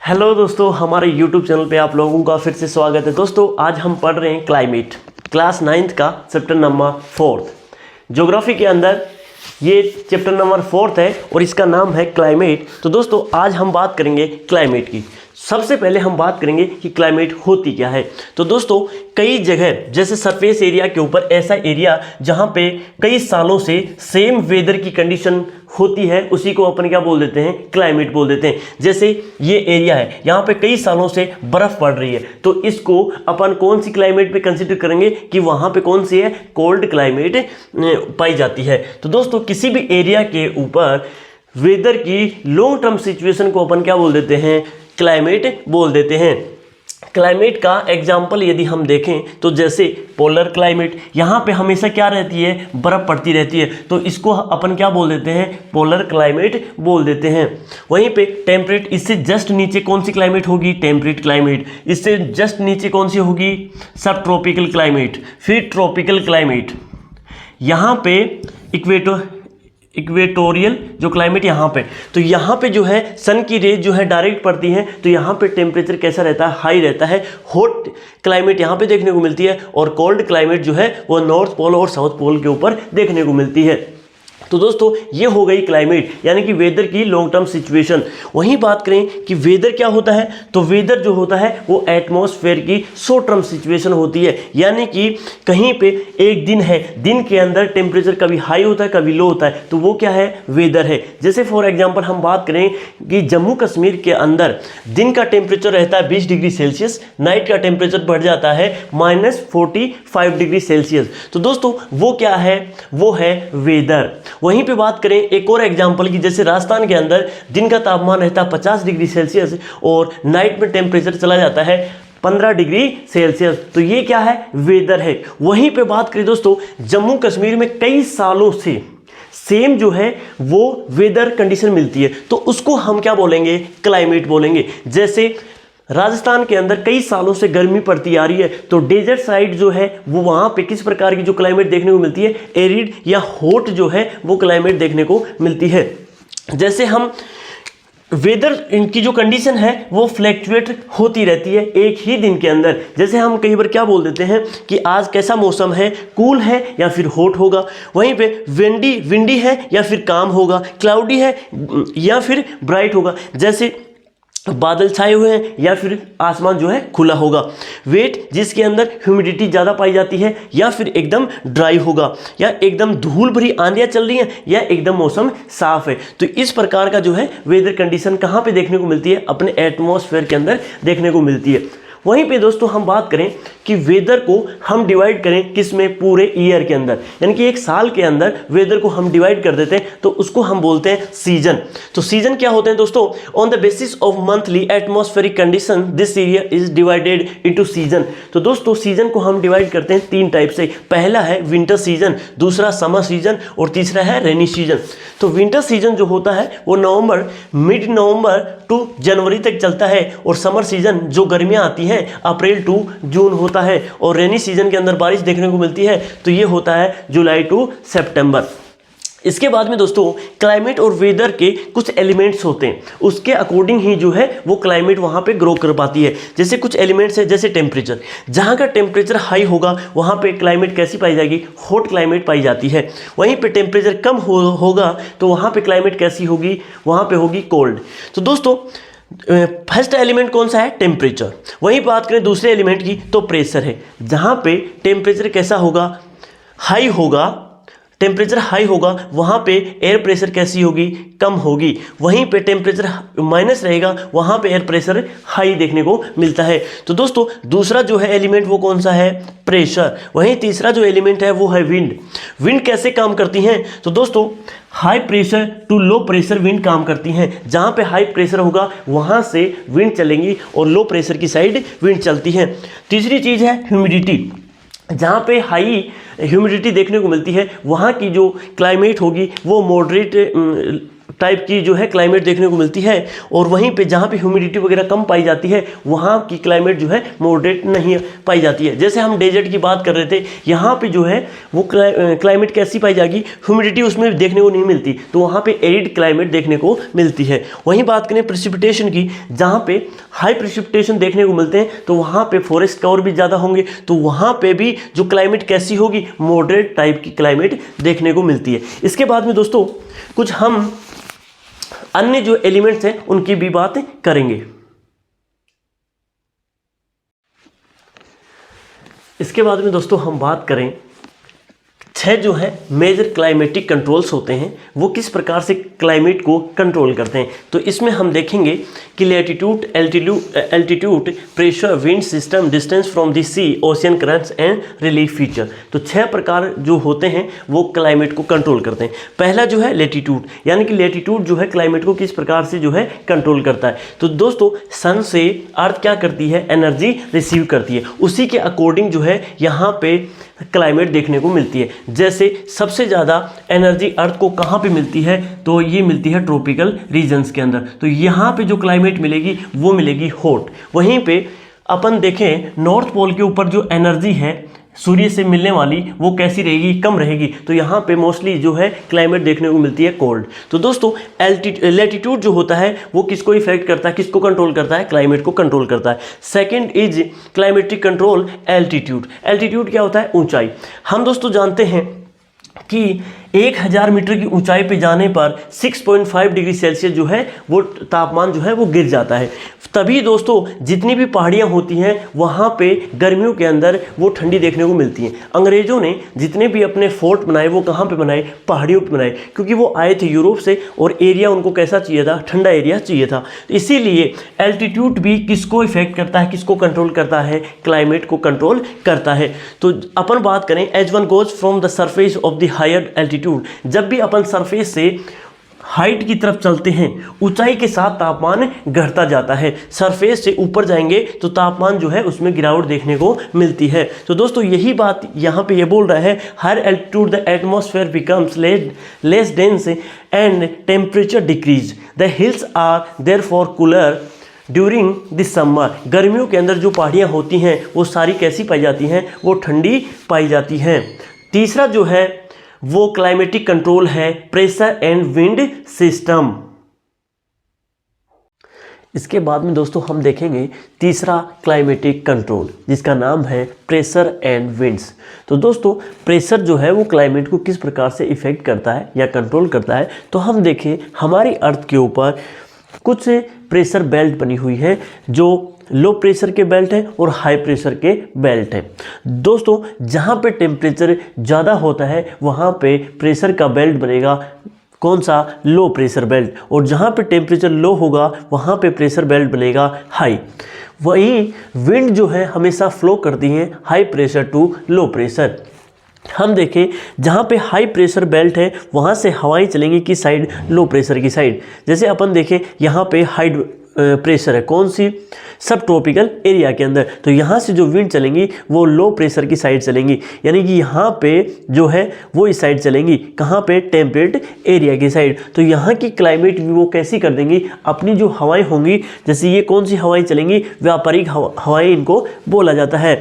Hello दोस्तों, हमारे YouTube channel पे आप लोगों का फिर से स्वागत है। दोस्तों आज हम पढ़ रहे हैं क्लाइमेट, क्लास 9th का चैप्टर नंबर 4 ज्योग्राफी के अंदर ये चैप्टर नंबर 4 है और इसका नाम है क्लाइमेट। तो दोस्तों आज हम बात करेंगे क्लाइमेट की। सबसे पहले हम बात करेंगे कि क्लाइमेट होती क्या है। तो दोस्तों कई जगह जैसे सरफेस एरिया के ऊपर ऐसा एरिया जहाँ पे कई सालों से सेम वेदर की कंडीशन होती है, उसी को अपन क्या बोल देते हैं, क्लाइमेट बोल देते हैं। जैसे ये एरिया है, यहाँ पे कई सालों से बर्फ़ पड़ रही है, तो इसको अपन कौन सी क्लाइमेट पे कंसिडर करेंगे कि वहाँ पे कौन सी है, कोल्ड क्लाइमेट पाई जाती है। तो दोस्तों किसी भी एरिया के ऊपर वेदर की लॉन्ग टर्म सिचुएशन को अपन क्या बोल देते हैं, क्लाइमेट बोल देते हैं। क्लाइमेट का एग्जाम्पल यदि हम देखें तो जैसे पोलर क्लाइमेट, यहाँ पे हमेशा क्या रहती है, बर्फ़ पड़ती रहती है, तो इसको अपन क्या बोल देते हैं, पोलर क्लाइमेट बोल देते हैं। वहीं पे टेम्परेट, इससे जस्ट नीचे कौन सी क्लाइमेट होगी, टेम्परेट क्लाइमेट। इससे जस्ट नीचे कौन सी होगी, सब ट्रॉपिकल क्लाइमेट, फिर ट्रॉपिकल क्लाइमेट। यहाँ पे इक्वेटोरियल जो क्लाइमेट यहाँ पे, तो यहाँ पे जो है सन की रेज जो है डायरेक्ट पड़ती है, तो यहाँ पे टेम्परेचर कैसा रहता है, हाई रहता है। हॉट क्लाइमेट यहाँ पे देखने को मिलती है और कोल्ड क्लाइमेट जो है वो नॉर्थ पोल और साउथ पोल के ऊपर देखने को मिलती है। तो दोस्तों ये हो गई क्लाइमेट, यानी कि वेदर की लॉन्ग टर्म सिचुएशन। वहीं बात करें कि वेदर क्या होता है, तो वेदर जो होता है वो एटमॉस्फेयर की शॉर्ट टर्म सिचुएशन होती है। यानी कि कहीं पे एक दिन है, दिन के अंदर टेम्परेचर कभी हाई होता है कभी लो होता है, तो वो क्या है, वेदर है। जैसे फॉर एग्जांपल हम बात करें कि जम्मू कश्मीर के अंदर दिन का टेम्परेचर रहता है 20 डिग्री सेल्सियस, नाइट का टेम्परेचर बढ़ जाता है -45 डिग्री सेल्सियस। तो दोस्तों वो क्या है, वो है वेदर। वहीं पे बात करें एक और एग्जांपल की, जैसे राजस्थान के अंदर दिन का तापमान रहता है 50 डिग्री सेल्सियस और नाइट में टेम्परेचर चला जाता है 15 डिग्री सेल्सियस, तो ये क्या है, वेदर है। वहीं पे बात करें दोस्तों, जम्मू कश्मीर में कई सालों से सेम जो है वो वेदर कंडीशन मिलती है, तो उसको हम क्या बोलेंगे, क्लाइमेट बोलेंगे। जैसे राजस्थान के अंदर कई सालों से गर्मी पड़ती आ रही है, तो डेजर्ट साइड जो है वो वहाँ पे किस प्रकार की जो क्लाइमेट देखने को मिलती है, एरिड या हॉट जो है वो क्लाइमेट देखने को मिलती है। जैसे हम वेदर इनकी जो कंडीशन है वो फ्लैक्चुएट होती रहती है एक ही दिन के अंदर। जैसे हम कई बार क्या बोल देते हैं कि आज कैसा मौसम है, कूल है या फिर हॉट होगा। वहीं पे विंडी है या फिर काम होगा, क्लाउडी है या फिर ब्राइट होगा। जैसे बादल छाए हुए हैं या फिर आसमान जो है खुला होगा। वेट, जिसके अंदर ह्यूमिडिटी ज़्यादा पाई जाती है, या फिर एकदम ड्राई होगा, या एकदम धूल भरी आंधियाँ चल रही हैं, या एकदम मौसम साफ है। तो इस प्रकार का जो है वेदर कंडीशन कहाँ पे देखने को मिलती है, अपने एटमॉस्फेयर के अंदर देखने को मिलती है। वहीं पे दोस्तों हम बात करें कि वेदर को हम डिवाइड करें किस में, पूरे ईयर के अंदर, यानी कि एक साल के अंदर वेदर को हम डिवाइड कर देते हैं, तो उसको हम बोलते हैं सीजन। तो सीजन क्या होते हैं दोस्तों, on the basis of monthly atmospheric condition this area is divided into season. तो दोस्तों सीजन को हम डिवाइड करते हैं 3 टाइप से। पहला है विंटर सीजन, दूसरा समर सीजन और तीसरा है रेनी सीजन। तो विंटर सीजन जो होता है वो मिड नवंबर टू जनवरी तक चलता है, और समर सीजन जो गर्मियाँ आती हैं अप्रैल टू जून होता है, और रेनी सीजन के अंदर बारिश देखने को मिलती है, तो ये होता है जुलाई टू सितंबर। इसके बाद में दोस्तों क्लाइमेट और वेदर के कुछ एलिमेंट्स होते हैं, उसके अकॉर्डिंग ही जो है वो क्लाइमेट वहाँ पे ग्रो कर पाती है। जैसे कुछ एलिमेंट्स है, जैसे टेम्परेचर, जहाँ का टेम्परेचर हाई होगा वहाँ पे क्लाइमेट कैसी पाई जाएगी, हॉट क्लाइमेट पाई जाती है। वहीं पे टेम्परेचर कम होगा तो वहाँ पे क्लाइमेट कैसी होगी, वहाँ पे होगी कोल्ड। तो दोस्तों फर्स्ट एलिमेंट कौन सा है, टेम्परेचर। वहीं बात करें दूसरे एलिमेंट की तो प्रेशर है, जहाँ पे टेम्परेचर कैसा होगा, हाई होगा, टेम्परेचर हाई होगा वहाँ पे एयर प्रेशर कैसी होगी, कम होगी। वहीं पे टेम्परेचर माइनस रहेगा वहाँ पे एयर प्रेशर हाई देखने को मिलता है। तो दोस्तों दूसरा जो है एलिमेंट वो कौन सा है, प्रेशर। वहीं तीसरा जो एलिमेंट है वो है विंड। विंड कैसे काम करती हैं, तो दोस्तों high pressure to low pressure wind काम करती हैं। जहाँ पे हाई प्रेशर होगा वहाँ से विंड चलेंगी और लो प्रेशर की साइड विंड चलती है। तीसरी चीज़ है ह्यूमिडिटी, जहाँ पे हाई ह्यूमिडिटी देखने को मिलती है वहाँ की जो क्लाइमेट होगी वो मॉडरेट टाइप की जो है क्लाइमेट देखने को मिलती है, और वहीं पे जहाँ पे ह्यूमिडिटी वगैरह कम पाई जाती है वहाँ की क्लाइमेट जो है मॉडरेट नहीं पाई जाती है। जैसे हम डेजर्ट की बात कर रहे थे, यहाँ पे जो है वो क्लाइमेट कैसी पाई जाएगी, ह्यूमिडिटी उसमें देखने को नहीं मिलती, तो वहाँ पे एरिड क्लाइमेट देखने को मिलती है। वहीं बात करें प्रेसिपिटेशन की, जहाँ पे हाई प्रेसिपिटेशन देखने को मिलते हैं तो वहाँ पे फॉरेस्ट कवर भी ज़्यादा होंगे, तो वहाँ पे भी जो क्लाइमेट कैसी होगी, मॉडरेट टाइप की क्लाइमेट देखने को मिलती है। इसके बाद में दोस्तों कुछ हम अन्य जो एलिमेंट्स हैं उनकी भी बात करेंगे। इसके बाद में दोस्तों हम बात करें 6 जो है मेजर क्लाइमेटिक कंट्रोल्स होते हैं, वो किस प्रकार से क्लाइमेट को कंट्रोल करते हैं। तो इसमें हम देखेंगे कि latitude, altitude, pressure, wind system, distance from the sea, ocean currents and relief feature. तो 6 प्रकार जो होते हैं वो क्लाइमेट को कंट्रोल करते हैं। पहला जो है लैटिट्यूड, यानी कि लैटिट्यूड जो है क्लाइमेट को किस प्रकार से जो है कंट्रोल करता है। तो दोस्तों सन से अर्थ क्या करती है, एनर्जी रिसीव करती है, उसी के अकॉर्डिंग जो है यहाँ पे क्लाइमेट देखने को मिलती है। जैसे सबसे ज़्यादा एनर्जी अर्थ को कहाँ पे मिलती है, तो ये मिलती है ट्रॉपिकल रीजन्स के अंदर। तो यहाँ पे जो क्लाइमेट मिलेगी वो मिलेगी हॉट। वहीं पे अपन देखें नॉर्थ पोल के ऊपर जो एनर्जी है सूर्य से मिलने वाली वो कैसी रहेगी, कम रहेगी, तो यहाँ पे मोस्टली जो है क्लाइमेट देखने को मिलती है कोल्ड। तो दोस्तों लैटिट्यूड जो होता है वो किसको इफेक्ट करता है, किसको कंट्रोल करता है, क्लाइमेट को कंट्रोल करता है। Second is climatic control altitude. Altitude क्या होता है, ऊंचाई। हम दोस्तों जानते हैं कि 1000 मीटर की ऊंचाई पे जाने पर 6.5 डिग्री सेल्सियस जो है वो तापमान जो है वो गिर जाता है। तभी दोस्तों जितनी भी पहाड़ियाँ होती हैं वहाँ पे गर्मियों के अंदर वो ठंडी देखने को मिलती हैं। अंग्रेज़ों ने जितने भी अपने फोर्ट बनाए वो कहाँ पे बनाए, पहाड़ियों पे बनाए, क्योंकि वो आए थे यूरोप से और एरिया उनको कैसा चाहिए था, ठंडा एरिया चाहिए था। तो इसीलिए एल्टीट्यूड भी किसको इफेक्ट करता है, किसको कंट्रोल करता है, क्लाइमेट को कंट्रोल करता है। तो अपन बात करें as one goes from the surface of the higher altitude, जब भी अपन सरफेस से हाइट की तरफ चलते हैं ऊंचाई के साथ तापमान घटता जाता है। सरफेस से ऊपर जाएंगे तो तापमान जो है उसमें गिरावट देखने को मिलती है। तो दोस्तों यही बात यहाँ पे ये बोल रहा है, higher altitude the atmosphere becomes less dense and temperature decrease, the hills are therefore cooler during this summer. गर्मियों के अंदर जो पहाड़ियाँ होती हैं वो सारी कैसी पाई जाती हैं, वो ठंडी पाई जाती हैं। तीसरा जो है वो क्लाइमेटिक कंट्रोल है प्रेशर एंड विंड सिस्टम। इसके बाद में दोस्तों हम देखेंगे तीसरा क्लाइमेटिक कंट्रोल जिसका नाम है प्रेशर एंड विंड्स। तो दोस्तों प्रेशर जो है वो क्लाइमेट को किस प्रकार से इफेक्ट करता है या कंट्रोल करता है, तो हम देखें हमारी अर्थ के ऊपर कुछ प्रेशर बेल्ट बनी हुई है जो लो प्रेशर के बेल्ट है और हाई प्रेशर के बेल्ट है। दोस्तों जहाँ पे टेम्परेचर ज़्यादा होता है वहाँ पे प्रेशर का बेल्ट बनेगा कौन सा, लो प्रेशर बेल्ट, और जहाँ पे टेम्परेचर लो होगा वहाँ पे प्रेशर बेल्ट बनेगा हाई। वहीं विंड जो है हमेशा फ्लो करती है high pressure to low pressure. हम देखें जहाँ पे हाई प्रेशर बेल्ट है वहाँ से हवाएं चलेंगी किस साइड, लो प्रेशर की साइड। जैसे अपन देखें यहाँ पे हाई प्रेशर है कौन सी, सब ट्रॉपिकल एरिया के अंदर, तो यहाँ से जो विंड चलेंगी वो लो प्रेशर की साइड चलेंगी, यानी कि यहाँ पे जो है वो इस साइड चलेंगी, कहाँ पे, टेम्परेट एरिया की साइड। तो यहाँ की क्लाइमेट भी वो कैसी कर देंगी, अपनी जो हवाएं होंगी, जैसे ये कौन सी हवाएं चलेंगी, व्यापारिक हवाएं इनको बोला जाता है,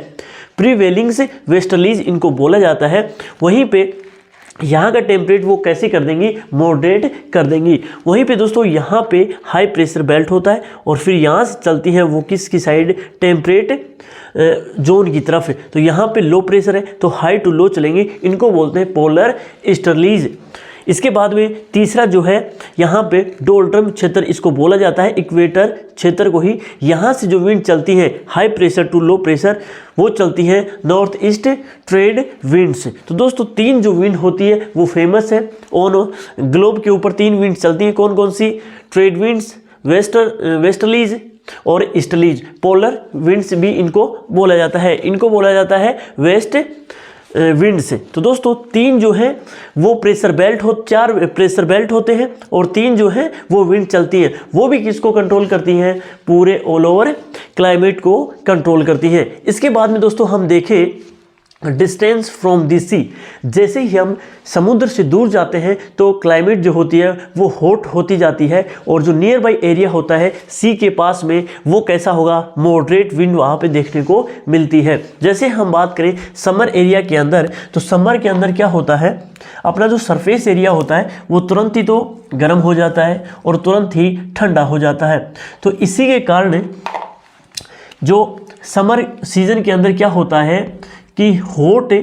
प्रीवेलिंग से वेस्टर्लीज इनको बोला जाता है। वहीं पे यहाँ का टेम्परेचर वो कैसे कर देंगी, मॉडरेट कर देंगी। वहीं पे दोस्तों यहाँ पे हाई प्रेशर बेल्ट होता है और फिर यहाँ से चलती है वो किसकी साइड, टेम्परेट जोन की तरफ है। तो यहाँ पे लो प्रेशर है तो हाई टू लो चलेंगे, इनको बोलते हैं पोलर ईस्टर्लीज। इसके बाद में तीसरा जो है यहाँ पे डोल्ट्रम क्षेत्र इसको बोला जाता है, इक्वेटर क्षेत्र को ही। यहाँ से जो विंड चलती है high pressure to low pressure वो चलती है नॉर्थ ईस्ट ट्रेड विंड्स। तो दोस्तों 3 जो विंड होती है वो फेमस है ऑन ग्लोब के ऊपर 3 विंड चलती है, कौन कौन सी, ट्रेड विंड्स, वेस्टर्लीज और ईस्टर्लीज। पोलर विंड्स भी इनको बोला जाता है, इनको बोला जाता है वेस्ट विंड से। तो दोस्तों 3 जो है वो प्रेशर बेल्ट 4 प्रेशर बेल्ट होते हैं और 3 जो है वो विंड चलती हैं, वो भी किसको कंट्रोल करती हैं, पूरे ऑल ओवर क्लाइमेट को कंट्रोल करती हैं। इसके बाद में दोस्तों हम देखें डिस्टेंस फ्रॉम द सी, जैसे ही हम समुद्र से दूर जाते हैं तो क्लाइमेट जो होती है वो हॉट होती जाती है, और जो नियर बाई एरिया होता है सी के पास में वो कैसा होगा, मॉडरेट विंड वहाँ पे देखने को मिलती है। जैसे हम बात करें समर एरिया के अंदर, तो समर के अंदर क्या होता है, अपना जो सरफेस एरिया होता है वो तुरंत ही तो गर्म हो जाता है और तुरंत ही ठंडा हो जाता है। तो इसी के कारण जो समर सीजन के अंदर क्या होता है कि हॉट,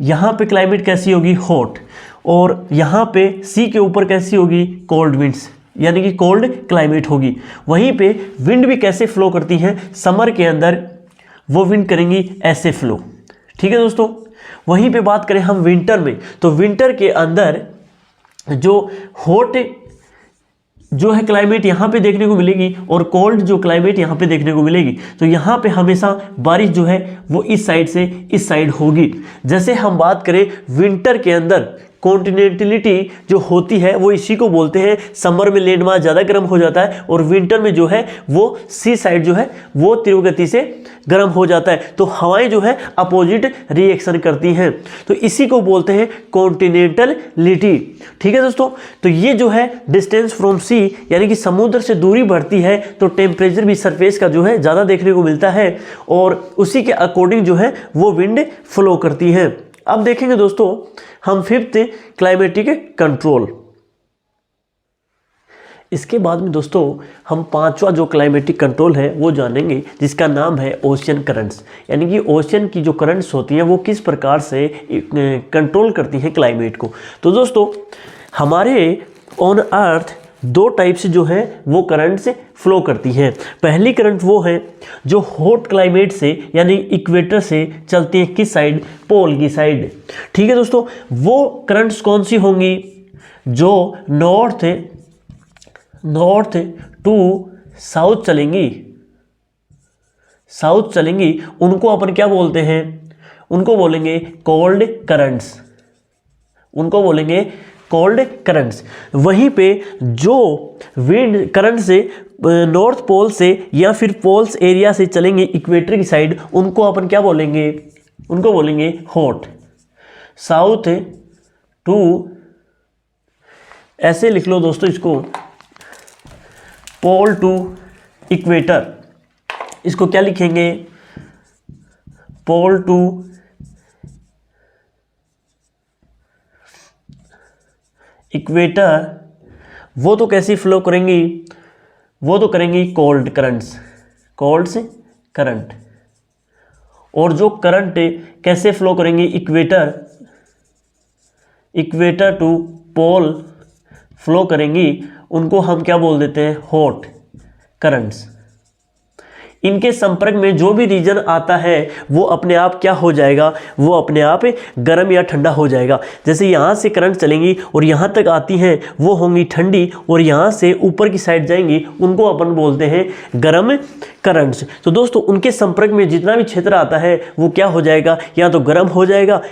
यहाँ पे क्लाइमेट कैसी होगी, हॉट, और यहाँ पे सी के ऊपर कैसी होगी, कोल्ड विंड्स, यानी कि कोल्ड क्लाइमेट होगी। वहीं पे विंड भी कैसे फ्लो करती हैं समर के अंदर, वो विंड करेंगी ऐसे फ्लो। ठीक है दोस्तों, वहीं पे बात करें हम विंटर में, तो विंटर के अंदर जो हॉट जो है क्लाइमेट यहाँ पे देखने को मिलेगी और कोल्ड जो क्लाइमेट यहाँ पे देखने को मिलेगी। तो यहाँ पे हमेशा बारिश जो है वो इस साइड से इस साइड होगी। जैसे हम बात करें विंटर के अंदर कॉन्टिनेंटलिटी जो होती है वो इसी को बोलते हैं, समर में लैंड मास ज़्यादा गर्म हो जाता है और विंटर में जो है वो सी साइड जो है वो तीव्र गति से गर्म हो जाता है। तो हवाएं जो है अपोजिट रिएक्शन करती हैं, तो इसी को बोलते हैं कॉन्टिनेंटलिटी। ठीक है दोस्तों, तो ये जो है डिस्टेंस फ्रॉम सी, यानी कि समुद्र से दूरी बढ़ती है तो टेम्परेचर भी सरफेस का जो है ज़्यादा देखने को मिलता है और उसी के अकॉर्डिंग जो है वो विंड फ्लो करती है। अब देखेंगे दोस्तों हम फिफ्थ क्लाइमेटिक कंट्रोल। इसके बाद में दोस्तों हम पांचवा जो क्लाइमेटिक कंट्रोल है वो जानेंगे, जिसका नाम है ओशियन करंट्स, यानी कि ओशियन की जो करंट्स होती हैं वो किस प्रकार से कंट्रोल करती हैं क्लाइमेट को। तो दोस्तों हमारे ऑन अर्थ दो टाइप से जो है वो करंट से फ्लो करती हैं। पहली करंट वो है जो हॉट क्लाइमेट से यानी इक्वेटर से चलती है, किस साइड, पोल की साइड। ठीक है दोस्तों, वो करंट्स कौन सी होंगी, जो नॉर्थ टू साउथ चलेंगी, उनको अपन क्या बोलते हैं, उनको बोलेंगे कोल्ड करंट्स। वहीं पे जो विंड करंट से नॉर्थ पोल से या फिर पोल्स एरिया से चलेंगे इक्वेटर की साइड, उनको अपन क्या बोलेंगे, उनको बोलेंगे हॉट। साउथ टू, ऐसे लिख लो दोस्तों इसको, पोल टू इक्वेटर, इसको क्या लिखेंगे, पोल टू इक्वेटर। वो तो कैसी फ्लो करेंगी, वो तो करेंगी कोल्ड करंट। और जो करंट कैसे फ्लो करेंगी, इक्वेटर टू पोल फ्लो करेंगी, उनको हम क्या बोल देते हैं, हॉट करंट्स। इनके संपर्क में जो भी रीजन आता है वो अपने आप क्या हो जाएगा, वो अपने आप गर्म या ठंडा हो जाएगा। जैसे यहाँ से करंट चलेंगी और यहाँ तक आती हैं वो होंगी ठंडी, और यहाँ से ऊपर की साइड जाएंगी उनको अपन बोलते हैं गर्म करंट्स। तो दोस्तों उनके संपर्क में जितना भी क्षेत्र आता है वो क्या हो जाएगा, या तो गर्म हो जाएगा,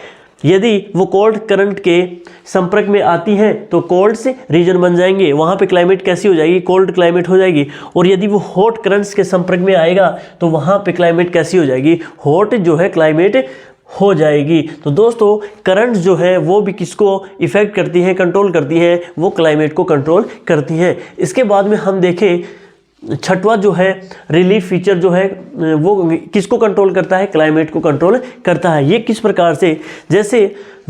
यदि वो कोल्ड करंट के संपर्क में आती हैं तो कोल्ड से रीजन बन जाएंगे, वहाँ पे क्लाइमेट कैसी हो जाएगी, कोल्ड क्लाइमेट हो जाएगी। और यदि वो हॉट करंट्स के संपर्क में आएगा तो वहाँ पे क्लाइमेट कैसी हो जाएगी, हॉट जो है क्लाइमेट हो जाएगी। तो दोस्तों करंट जो है वो भी किसको इफेक्ट करती हैं, कंट्रोल करती हैं, वो क्लाइमेट को कंट्रोल करती हैं। इसके बाद में हम देखें छठवां जो है रिलीफ फीचर जो है वो किसको कंट्रोल करता है, क्लाइमेट को कंट्रोल करता है। ये किस प्रकार से, जैसे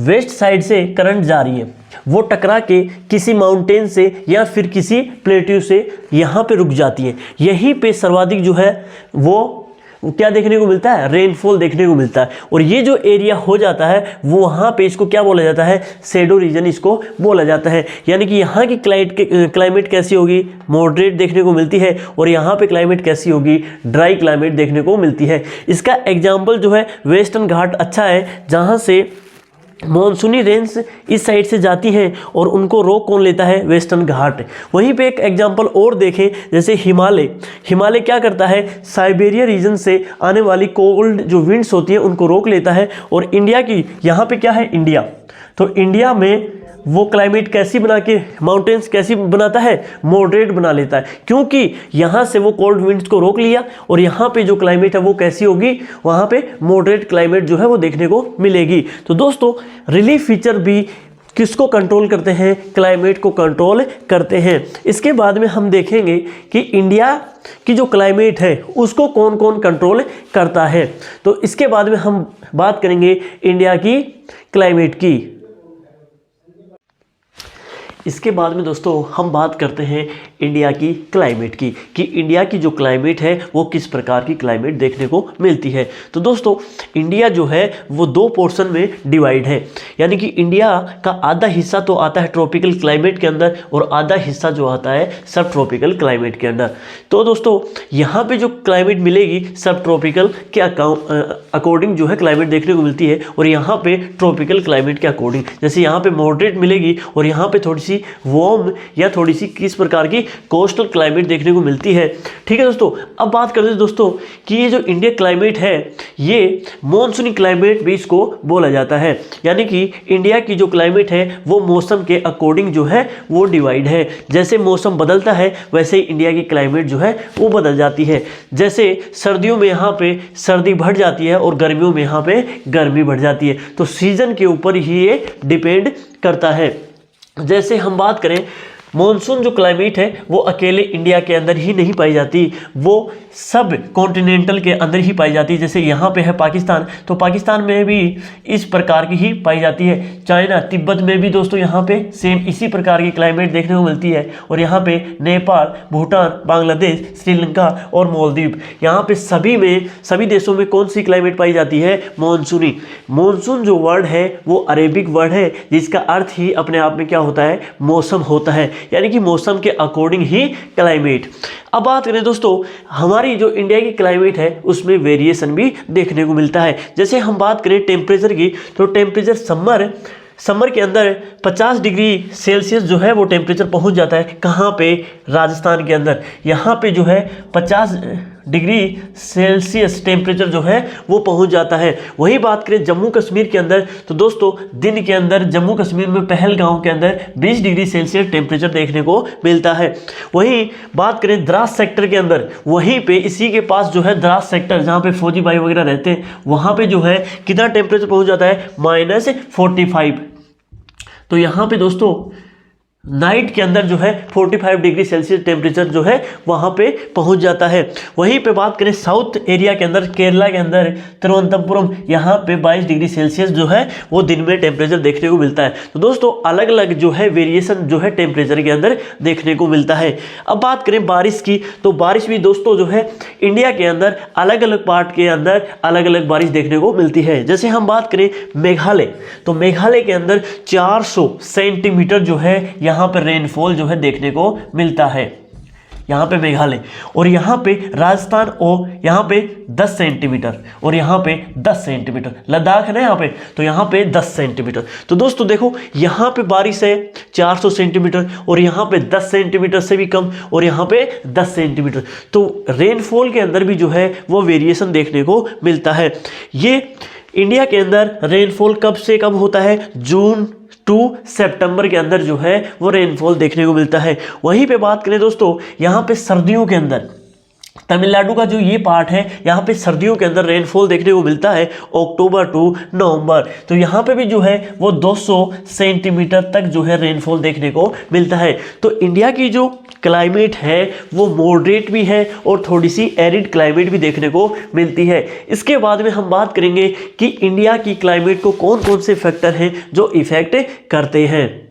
वेस्ट साइड से करंट जा रही है, वो टकरा के किसी माउंटेन से या फिर किसी प्लेट्यू से यहाँ पे रुक जाती है, यहीं पे सर्वाधिक जो है वो क्या देखने को मिलता है, रेनफॉल देखने को मिलता है। और ये जो एरिया हो जाता है वो वहाँ पे इसको क्या बोला जाता है, शैडो रीजन इसको बोला जाता है। यानी कि यहाँ की क्लाइमेट कैसी होगी, मॉडरेट देखने को मिलती है, और यहाँ पे क्लाइमेट कैसी होगी, ड्राई क्लाइमेट देखने को मिलती है। इसका एग्जाम्पल जो है वेस्टर्न घाट अच्छा है, जहाँ से मॉनसूनी रेंज इस साइड से जाती हैं और उनको रोक कौन लेता है, वेस्टर्न घाट। वहीं पे एक एग्जांपल और देखें, जैसे हिमालय क्या करता है, साइबेरिया रीजन से आने वाली कोल्ड जो विंड्स होती हैं उनको रोक लेता है। और इंडिया की यहाँ पे क्या है, इंडिया, तो इंडिया में वो क्लाइमेट कैसी बना के, माउंटेन्स कैसी बनाता है, मॉडरेट बना लेता है, क्योंकि यहाँ से वो कोल्ड विंड्स को रोक लिया और यहाँ पे जो क्लाइमेट है वो कैसी होगी, वहाँ पे मॉडरेट क्लाइमेट जो है वो देखने को मिलेगी। तो दोस्तों रिलीफ फीचर भी किसको कंट्रोल करते हैं, क्लाइमेट को कंट्रोल करते हैं। इसके बाद में हम देखेंगे कि इंडिया की जो क्लाइमेट है उसको कौन कौन कंट्रोल करता है। तो इसके बाद में हम बात करेंगे इंडिया की क्लाइमेट की। इसके बाद में दोस्तों हम बात करते हैं इंडिया की क्लाइमेट की, कि इंडिया की जो क्लाइमेट है वो किस प्रकार की क्लाइमेट देखने को मिलती है। तो दोस्तों इंडिया जो है वो दो पोर्शन में डिवाइड है, यानी कि इंडिया का आधा हिस्सा तो आता है ट्रॉपिकल क्लाइमेट के अंदर और आधा हिस्सा जो आता है सब ट्रॉपिकल क्लाइमेट के अंदर। तो दोस्तों यहाँ पे जो क्लाइमेट मिलेगी सब ट्रॉपिकल के अकॉर्डिंग जो है क्लाइमेट देखने को मिलती है, और यहाँ पे ट्रॉपिकल क्लाइमेट के अकॉर्डिंग, जैसे यहाँ पे मॉडरेट मिलेगी और यहाँ पे थोड़ी सी वार्म या थोड़ी सी किस प्रकार की कोस्टल क्लाइमेट देखने को मिलती है। ठीक है दोस्तों, अब बात करते हैं दोस्तों कि ये जो इंडिया क्लाइमेट है ये मॉनसूनी क्लाइमेट भी इसको बोला जाता है, यानी कि इंडिया की जो क्लाइमेट है वो मौसम के अकॉर्डिंग जो है वो डिवाइड है। जैसे मौसम बदलता है वैसे ही इंडिया की क्लाइमेट जो है वो बदल जाती है। जैसे सर्दियों में यहाँ पे सर्दी बढ़ जाती है और गर्मियों में यहाँ पे गर्मी बढ़ जाती है, तो सीजन के ऊपर ही ये डिपेंड करता है। जैसे हम बात करें मॉनसून जो क्लाइमेट है वो अकेले इंडिया के अंदर ही नहीं पाई जाती, वो सब कॉन्टिनेंटल के अंदर ही पाई जाती है। जैसे यहाँ पे है पाकिस्तान, तो पाकिस्तान में भी इस प्रकार की ही पाई जाती है। चाइना, तिब्बत में भी दोस्तों यहाँ पे सेम इसी प्रकार की क्लाइमेट देखने को मिलती है। और यहाँ पे नेपाल, भूटान, बांग्लादेश, श्रीलंका और मालदीव, यहाँ पे सभी देशों में कौन सी क्लाइमेट पाई जाती है, मॉनसूनी। मॉनसून जो वर्ड है वो अरेबिक वर्ड है जिसका अर्थ ही अपने आप में क्या होता है, मौसम होता है, यानी कि मौसम के अकॉर्डिंग ही क्लाइमेट। अब बात करें दोस्तों हमारी जो इंडिया की क्लाइमेट है उसमें वेरिएशन भी देखने को मिलता है। जैसे हम बात करें टेम्परेचर की, तो टेम्परेचर समर के अंदर 50 डिग्री सेल्सियस जो है वो टेम्परेचर पहुंच जाता है। कहाँ पे, राजस्थान के अंदर, यहाँ पे जो है 50 डिग्री सेल्सियस टेम्परेचर जो है वो पहुंच जाता है। वही बात करें जम्मू कश्मीर के अंदर, तो दोस्तों दिन के अंदर जम्मू कश्मीर में पहलगांव के अंदर 20 डिग्री सेल्सियस टेम्परेचर देखने को मिलता है। वहीं बात करें द्रास सेक्टर के अंदर, वहीं पे इसी के पास जो है द्रास सेक्टर जहाँ पे फौजी भाई वगैरह रहते हैं, वहाँ पे जो है कितना टेम्परेचर पहुँच जाता है, -45। तो यहाँ पे दोस्तों नाइट के अंदर जो है 45 डिग्री सेल्सियस टेम्परेचर जो है वहाँ पे पहुँच जाता है। वहीं पे बात करें साउथ एरिया के अंदर, केरला के अंदर तिरुवनंतपुरम, यहाँ पे 22 डिग्री सेल्सियस जो है वो दिन में टेम्परेचर देखने को मिलता है। तो दोस्तों अलग अलग जो है वेरिएशन जो है टेम्परेचर के अंदर देखने को मिलता है। अब बात करें बारिश की, तो बारिश भी दोस्तों जो है इंडिया के अंदर अलग अलग पार्ट के अंदर अलग अलग बारिश देखने को मिलती है। जैसे हम बात करें मेघालय, तो मेघालय के अंदर 400 सेंटीमीटर जो है यहाँ पर रेनफॉल जो है देखने को मिलता है, यहाँ पे मेघालय। और यहाँ पे राजस्थान और यहाँ पे 10 सेंटीमीटर और यहाँ पे 10 सेंटीमीटर, लद्दाख है ना यहाँ पे, तो यहाँ पे 10 सेंटीमीटर। तो दोस्तों देखो यहाँ पे बारिश है 400 सेंटीमीटर और यहाँ पे 10 सेंटीमीटर से भी कम और यहाँ पे 10 सेंटीमीटर। तो रेनफॉल के अंदर भी जो है वो वेरिएशन देखने को मिलता है। ये इंडिया के अंदर रेनफॉल कब से कब होता है, जून टू सितंबर के अंदर जो है वो रेनफॉल देखने को मिलता है। वहीं पे बात करें दोस्तों यहाँ पे सर्दियों के अंदर, तमिलनाडु का जो ये पार्ट है यहाँ पे सर्दियों के अंदर रेनफॉल देखने को मिलता है अक्टूबर टू नवंबर। तो यहाँ पे भी जो है वो 200 सेंटीमीटर तक जो है रेनफॉल देखने को मिलता है। तो इंडिया की जो क्लाइमेट है वो मॉडरेट भी है और थोड़ी सी एरिड क्लाइमेट भी देखने को मिलती है। इसके बाद में हम बात करेंगे कि इंडिया की क्लाइमेट को कौन कौन से फैक्टर हैं जो इफेक्ट करते हैं।